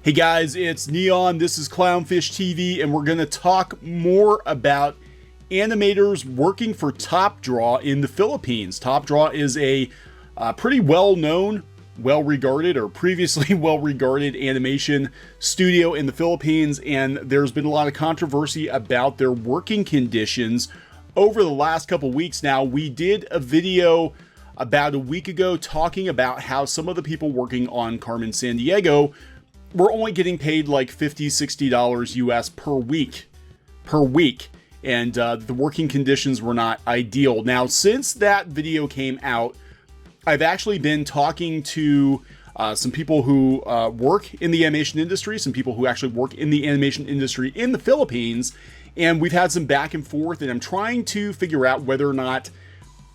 Hey guys, it's Neon, this is Clownfish TV, and we're going to talk more about animators working for TopDraw in the Philippines. TopDraw is a pretty well-known, well-regarded, or previously well-regarded animation studio in the Philippines, and there's been a lot of controversy about their working conditions over the last couple weeks. Now, we did a video about a week ago talking about how some of the people working on Carmen Sandiego were only getting paid like $50-$60 US per week, and the working conditions were not ideal. Now, since that video came out, I've actually been talking to some people who work in the animation industry, some people who actually work in the animation industry in the Philippines, and we've had some back and forth, and I'm trying to figure out whether or not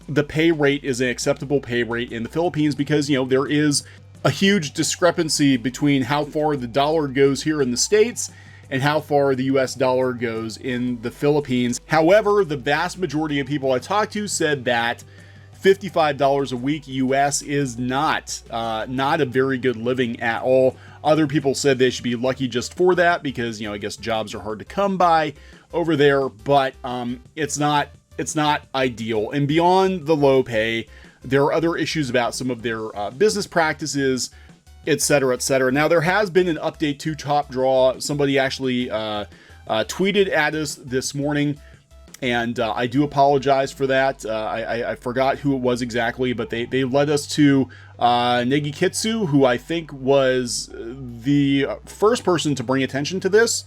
the pay rate is an acceptable pay rate in the Philippines, because, you know, there is a huge discrepancy between how far the dollar goes here in the States and how far the US dollar goes in the Philippines. However, the vast majority of people I talked to said that $55 a week US is not a very good living at all. Other people said they should be lucky just for that because, you know, I guess jobs are hard to come by over there, but it's not ideal. And beyond the low pay, there are other issues about some of their business practices, etc., etc. Now, there has been an update to TopDraw. Somebody actually tweeted at us this morning, and I do apologize for that. I forgot who it was exactly, but they led us to Negikitsu, who I think was the first person to bring attention to this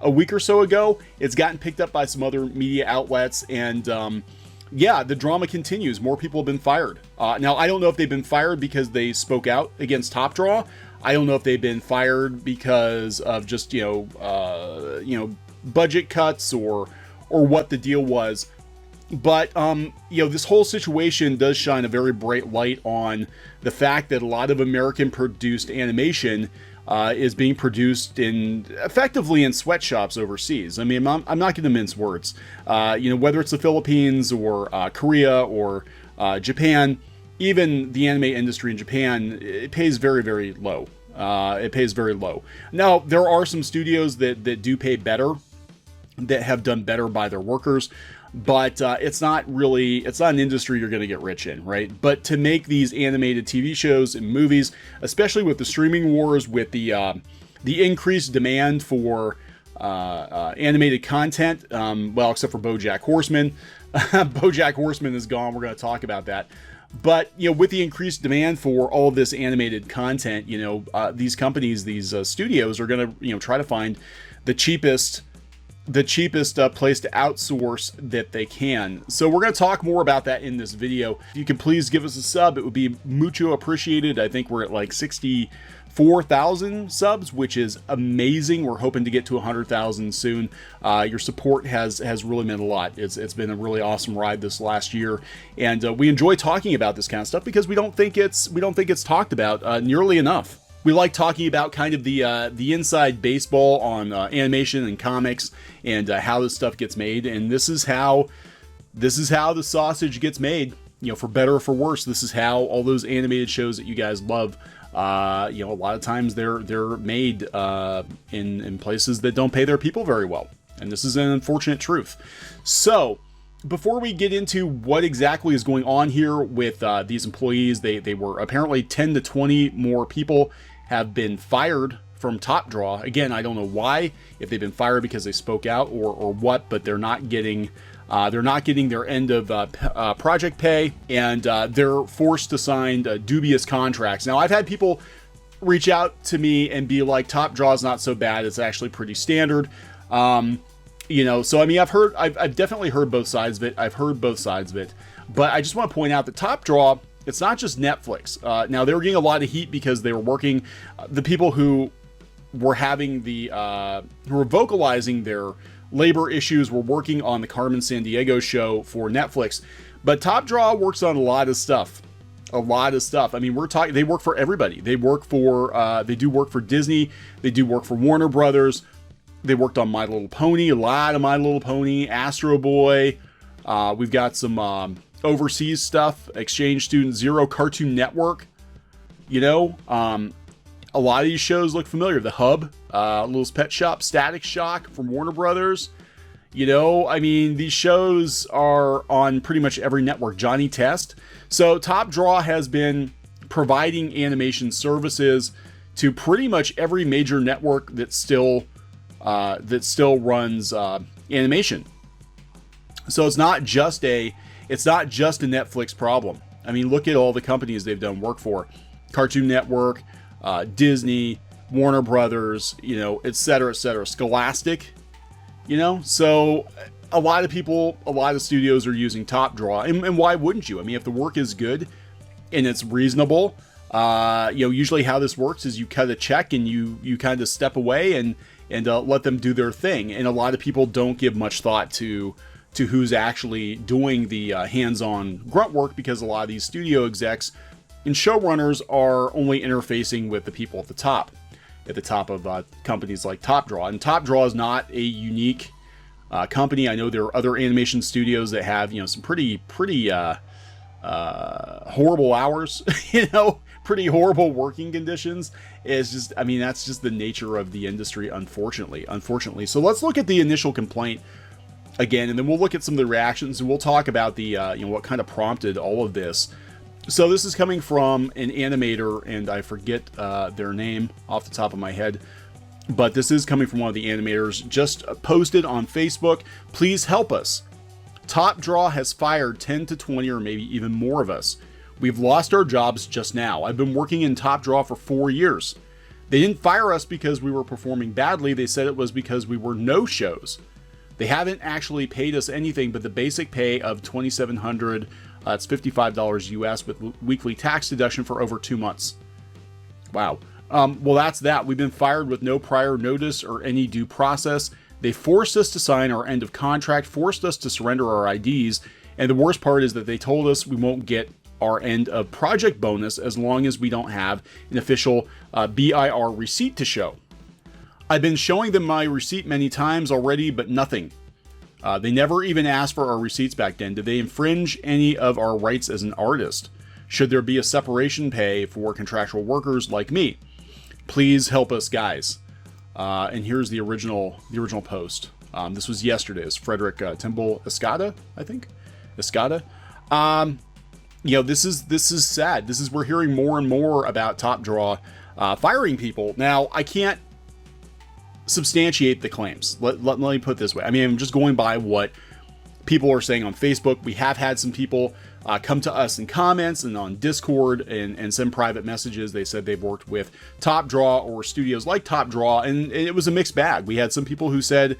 a week or so ago. It's gotten picked up by some other media outlets, and yeah, the drama continues. More people have been fired. Now, I don't know if they've been fired because they spoke out against TopDraw. I don't know if they've been fired because of just, budget cuts or what the deal was. But, this whole situation does shine a very bright light on the fact that a lot of American-produced animation is being produced effectively in sweatshops overseas. I mean, I'm not going to mince words. Whether it's the Philippines or Korea or Japan, even the anime industry in Japan, it pays very, very low. It pays very low. Now, there are some studios that do pay better, that have done better by their workers, but it's not an industry you're going to get rich in, right? But to make these animated TV shows and movies, especially with the streaming wars, with the increased demand for animated content, well, except for Bojack Horseman. Bojack Horseman is gone. We're going to talk about that. But, with the increased demand for all of this animated content, these companies, these studios are going to, try to find the cheapest place to outsource that they can. So we're going to talk more about that in this video. If you could please give us a sub, it would be mucho appreciated. I think we're at like 64,000 subs, which is amazing. We're hoping to get to 100,000 soon. Your support has really meant a lot. It's been a really awesome ride this last year, and we enjoy talking about this kind of stuff because we don't think it's talked about nearly enough. We like talking about kind of the inside baseball on animation and comics and how this stuff gets made. And this is how the sausage gets made. For better or for worse, this is how all those animated shows that you guys love. A lot of times they're made in places that don't pay their people very well, and this is an unfortunate truth. So, before we get into what exactly is going on here with these employees, they were apparently 10 to 20 more people have been fired from TopDraw. Again, I don't know why, if they've been fired because they spoke out or what, but they're not getting their end of project pay, and they're forced to sign dubious contracts. Now, I've had people reach out to me and be like, TopDraw is not so bad, it's actually pretty standard. So I mean, I've definitely heard both sides of it. But I just want to point out that TopDraw, it's not just Netflix. Now, they were getting a lot of heat because they were working, the people who were having who were vocalizing their labor issues were working on the Carmen Sandiego show for Netflix. But TopDraw works on a lot of stuff. I mean, they work for everybody. They do work for Disney. They do work for Warner Brothers. They worked on My Little Pony, a lot of My Little Pony, Astro Boy. We've got some overseas stuff, Exchange Student Zero, Cartoon Network. A lot of these shows look familiar. The Hub, Littlest Pet Shop, Static Shock from Warner Brothers. You know, I mean, these shows are on pretty much every network. Johnny Test. So TopDraw has been providing animation services to pretty much every major network that still runs animation. So it's not just a Netflix problem. I mean, look at all the companies they've done work for: Cartoon Network, Disney, Warner Brothers, you know, et cetera, Scholastic. You know, so a lot of studios are using TopDraw, and why wouldn't you? I mean, if the work is good and it's reasonable, you know, usually how this works is you cut a check and you kind of step away and let them do their thing. And a lot of people don't give much thought to who's actually doing the hands-on grunt work, because a lot of these studio execs and showrunners are only interfacing with the people at the top of companies like TopDraw. And TopDraw is not a unique company. I know there are other animation studios that have, you know, some pretty horrible hours, you know, pretty horrible working conditions. It's just, I mean, that's just the nature of the industry, unfortunately. So let's look at the initial complaint again, and then we'll look at some of the reactions, and we'll talk about the, you know, what kind of prompted all of this. So this is coming from an animator, and I forget their name off the top of my head, but this is coming from one of the animators. Just posted on Facebook, "Please help us. TopDraw has fired 10 to 20 or maybe even more of us. We've lost our jobs just now. I've been working in TopDraw for 4 years. They didn't fire us because we were performing badly. They said it was because we were no-shows. They haven't actually paid us anything but the basic pay of $2,700. It's $55 US with weekly tax deduction for over 2 months." Wow. Well, that's that. We've been fired with no prior notice or any due process. They forced us to sign our end of contract, forced us to surrender our IDs, and the worst part is that they told us we won't get our end of project bonus as long as we don't have an official BIR receipt to show. I've been showing them my receipt many times already, but nothing. They never even asked for our receipts back then. Did they infringe any of our rights as an artist? Should there be a separation pay for contractual workers like me? Please help us, guys. And here's the original post. This was yesterday. It's Frederick Timble Escada, I think. Escada. You know, this is sad. We're hearing more and more about TopDraw firing people. Now, I can't substantiate the claims. Let me put it this way. I mean, I'm just going by what people are saying on Facebook. We have had some people come to us in comments and on Discord and send private messages. They said they've worked with TopDraw or studios like TopDraw, and it was a mixed bag. We had some people who said,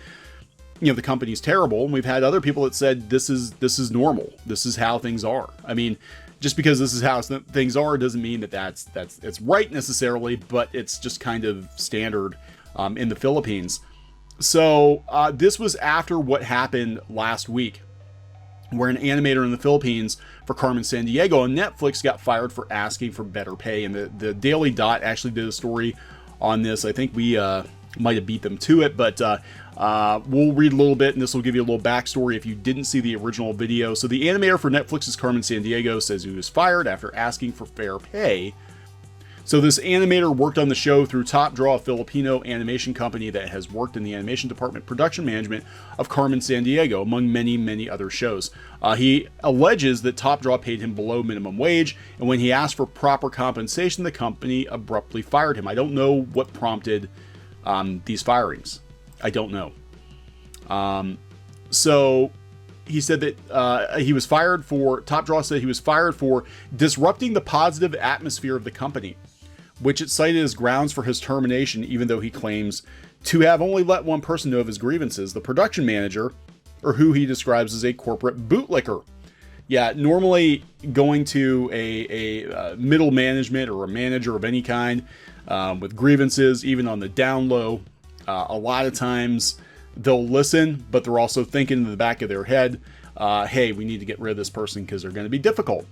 you know, the company's terrible, and we've had other people that said this is normal. This is how things are. I mean, just because this is how things are doesn't mean that it's right necessarily, but it's just kind of standard in the Philippines. So this was after what happened last week, where an animator in the Philippines for Carmen Sandiego on Netflix got fired for asking for better pay. And the Daily Dot actually did a story on this. I think we might have beat them to it, but we'll read a little bit, and this will give you a little backstory if you didn't see the original video. So the animator for Netflix's Carmen Sandiego says he was fired after asking for fair pay. So this animator worked on the show through TopDraw, a Filipino animation company that has worked in the animation department production management of Carmen Sandiego, among many, many other shows. He alleges that TopDraw paid him below minimum wage, and when he asked for proper compensation, the company abruptly fired him. I don't know what prompted these firings. I don't know. So he said that he was fired for, TopDraw said he was fired for disrupting the positive atmosphere of the company, which it cited as grounds for his termination, even though he claims to have only let one person know of his grievances, the production manager, or who he describes as a corporate bootlicker. Yeah, normally going to a middle management or a manager of any kind with grievances, even on the down low, a lot of times they'll listen, but they're also thinking in the back of their head, hey, we need to get rid of this person because they're going to be difficult.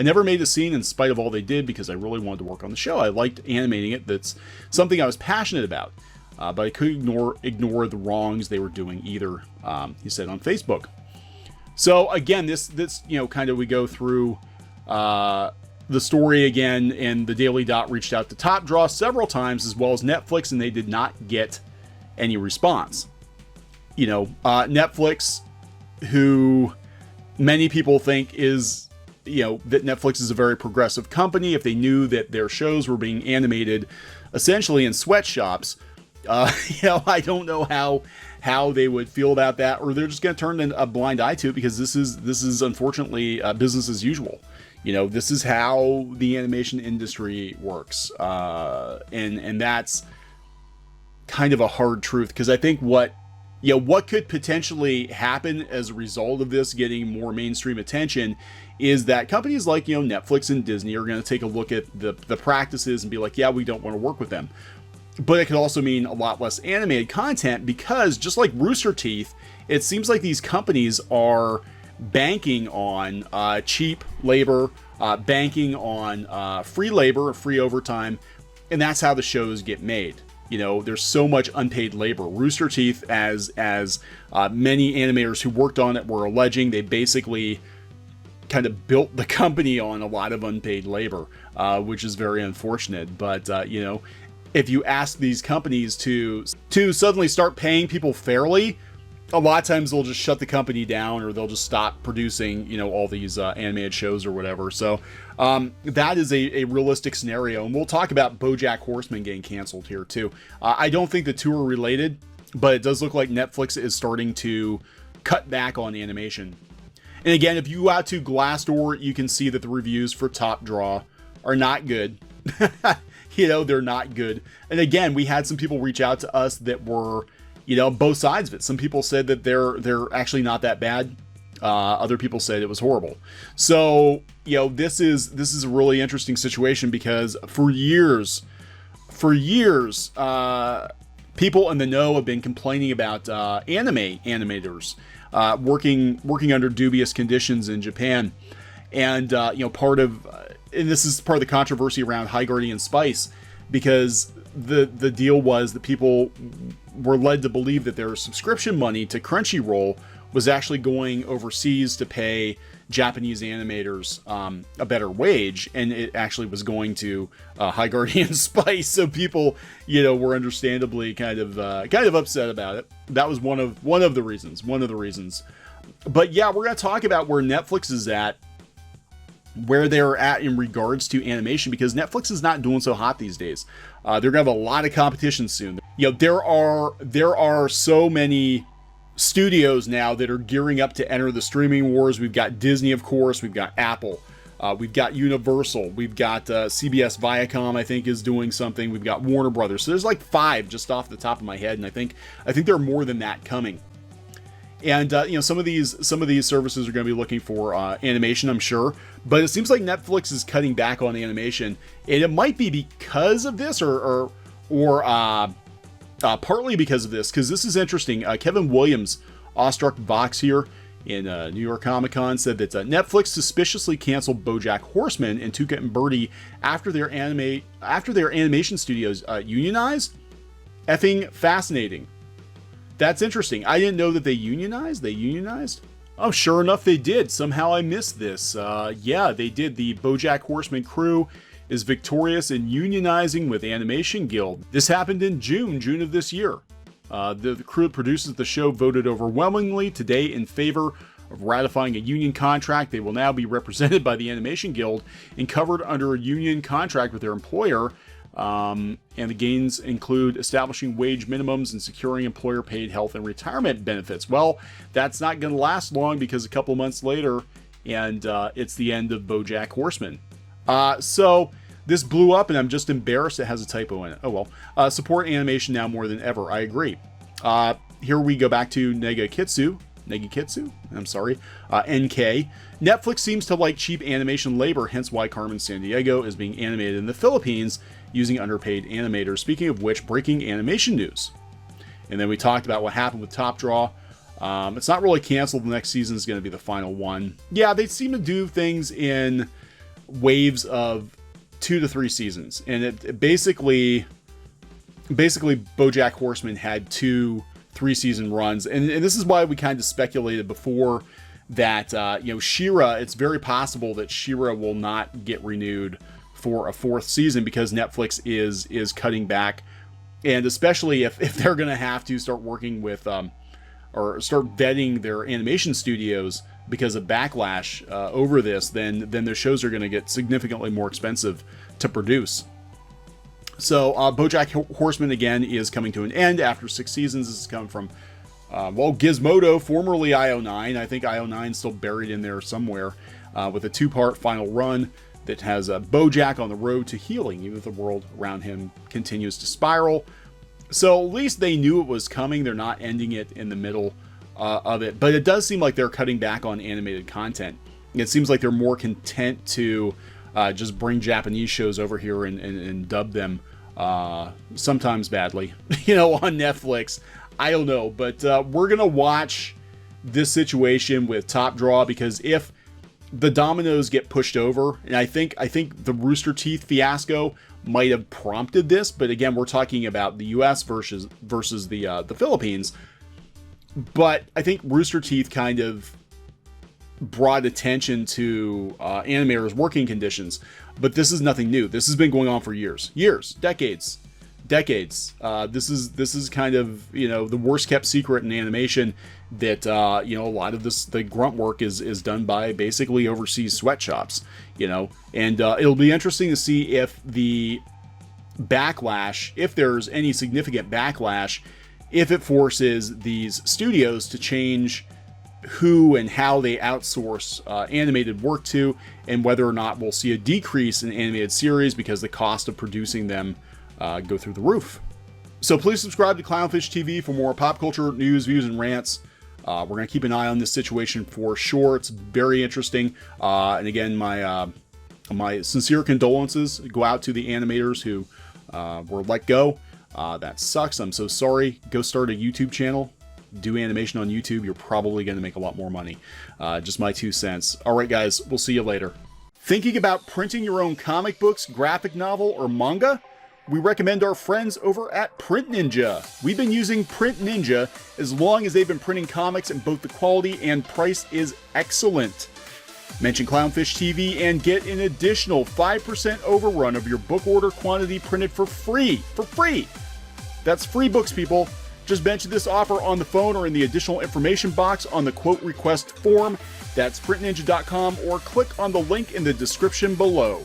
I never made a scene in spite of all they did because I really wanted to work on the show. I liked animating it. That's something I was passionate about, but I couldn't ignore the wrongs they were doing either, he said on Facebook. So again, this you know, kind of we go through the story again, and the Daily Dot reached out to TopDraw several times, as well as Netflix, and they did not get any response. Netflix, who many people think is, that Netflix is a very progressive company. If they knew that their shows were being animated essentially in sweatshops, I don't know how they would feel about that, or they're just going to turn a blind eye to it, because this is unfortunately business as usual. This is how the animation industry works, and that's kind of a hard truth, because I think what could potentially happen as a result of this getting more mainstream attention is that companies like Netflix and Disney are going to take a look at the practices and be like, yeah, we don't want to work with them. But it could also mean a lot less animated content, because just like Rooster Teeth, it seems like these companies are banking on cheap labor, banking on free labor, free overtime, and that's how the shows get made. There's so much unpaid labor. Rooster Teeth, as many animators who worked on it were alleging, they basically kind of built the company on a lot of unpaid labor, which is very unfortunate. But if you ask these companies to suddenly start paying people fairly, a lot of times they'll just shut the company down, or they'll just stop producing, all these animated shows or whatever. So that is a realistic scenario. And we'll talk about Bojack Horseman getting canceled here too. I don't think the two are related, but it does look like Netflix is starting to cut back on animation. And again, if you go out to Glassdoor, you can see that the reviews for TopDraw are not good. They're not good. And again, we had some people reach out to us that were, both sides of it. Some people said that they're actually not that bad. Other people said it was horrible. So, this is a really interesting situation, because for years, people in the know have been complaining about animators working under dubious conditions in Japan. And, and this is part of the controversy around High Guardian Spice, because the deal was that people were led to believe that their subscription money to Crunchyroll was actually going overseas to pay Japanese animators a better wage, and it actually was going to High Guardian Spice. So people, were understandably kind of upset about it. That was one of the reasons. But yeah, we're going to talk about where Netflix is at, where they're at in regards to animation, because Netflix is not doing so hot these days. They're gonna have a lot of competition soon. There are so many studios now that are gearing up to enter the streaming wars. We've got Disney, of course. We've got Apple. We've got Universal. We've got CBS Viacom, I think, is doing something. We've got Warner Brothers. So there's like 5 just off the top of my head, and I think there are more than that coming. And some of these services are going to be looking for animation, I'm sure. But it seems like Netflix is cutting back on animation, and it might be because of this, or partly because of this, because this is interesting. Kevin Williams, Awestruck Vox here in New York Comic Con, said that Netflix suspiciously canceled BoJack Horseman and Tuca and Birdie after their animation studios unionized. Effing fascinating. That's interesting. I didn't know that they unionized. Oh, sure enough, they did. Somehow I missed this. Yeah, they did. The BoJack Horseman crew is victorious in unionizing with Animation Guild. This happened in June of this year. The crew that produces the show voted overwhelmingly today in favor of ratifying a union contract. They will now be represented by the Animation Guild and covered under a union contract with their employer. And the gains include establishing wage minimums and securing employer-paid health and retirement benefits. Well, that's not going to last long, because a couple months later, and it's the end of BoJack Horseman. So this blew up, and I'm just embarrassed it has a typo in it. Oh well. Support animation now more than ever. I agree. Here we go back to Negakitsu. I'm sorry. NK. Netflix seems to like cheap animation labor, hence why Carmen Sandiego is being animated in the Philippines using underpaid animators. Speaking of which, breaking animation news. And then we talked about what happened with TopDraw. It's not really canceled. The next season is going to be the final one. Yeah, they seem to do things in waves of 2 to 3 seasons. And it basically BoJack Horseman had 2 3-season runs. And this is why we kind of speculated before that, you know, She-Ra, it's very possible that She-Ra will not get renewed for a 4th season because Netflix is cutting back. And especially if they're going to have to start working with, or start vetting their animation studios because of backlash over this, then their shows are going to get significantly more expensive to produce. So Bojack Horseman, again, is coming to an end after 6 seasons. This is coming from, well, Gizmodo, formerly IO9. I think IO9 is still buried in there somewhere, with a 2-part final run that has Bojack on the road to healing, even if the world around him continues to spiral. So at least they knew it was coming. They're not ending it in the middle of it. But it does seem like they're cutting back on animated content. It seems like they're more content to just bring Japanese shows over here and dub them, sometimes badly, you know, on Netflix. I don't know. But we're going to watch this situation with TopDraw, because if the dominoes get pushed over, and I think the Rooster Teeth fiasco might have prompted this, but again, we're talking about the U.S. versus the Philippines. But I think Rooster Teeth kind of brought attention to animators' working conditions. But this is nothing new. This has been going on for years, decades. This is kind of, you know, the worst kept secret in animation, that you know, a lot of the grunt work is done by basically overseas sweatshops, you know. And it'll be interesting to see if the backlash, if there's any significant backlash, if it forces these studios to change who and how they outsource animated work to, and whether or not we'll see a decrease in animated series because the cost of producing them go through the roof. So please subscribe to Clownfish TV for more pop culture news, views, and rants. We're going to keep an eye on this situation for sure. It's very interesting. And again, my sincere condolences go out to the animators who were let go. That sucks. I'm so sorry. Go start a YouTube channel. Do animation on YouTube. You're probably going to make a lot more money. Just my 2 cents. All right, guys. We'll see you later. Thinking about printing your own comic books, graphic novel, or manga? We recommend our friends over at Print Ninja. We've been using Print Ninja as long as they've been printing comics, and both the quality and price is excellent. Mention Clownfish TV and get an additional 5% overrun of your book order quantity printed for free. For free! That's free books, people. Just mention this offer on the phone or in the additional information box on the quote request form. That's printninja.com, or click on the link in the description below.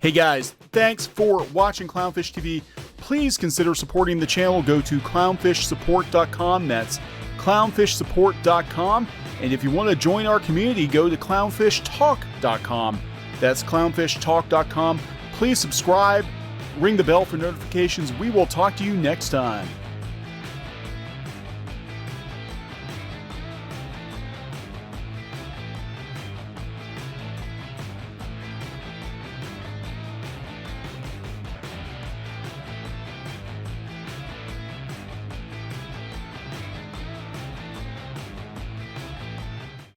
Hey guys, thanks for watching Clownfish TV. Please consider supporting the channel. Go to clownfishsupport.com. That's clownfishsupport.com. And if you want to join our community, go to clownfishtalk.com. That's clownfishtalk.com. Please subscribe, ring the bell for notifications. We will talk to you next time.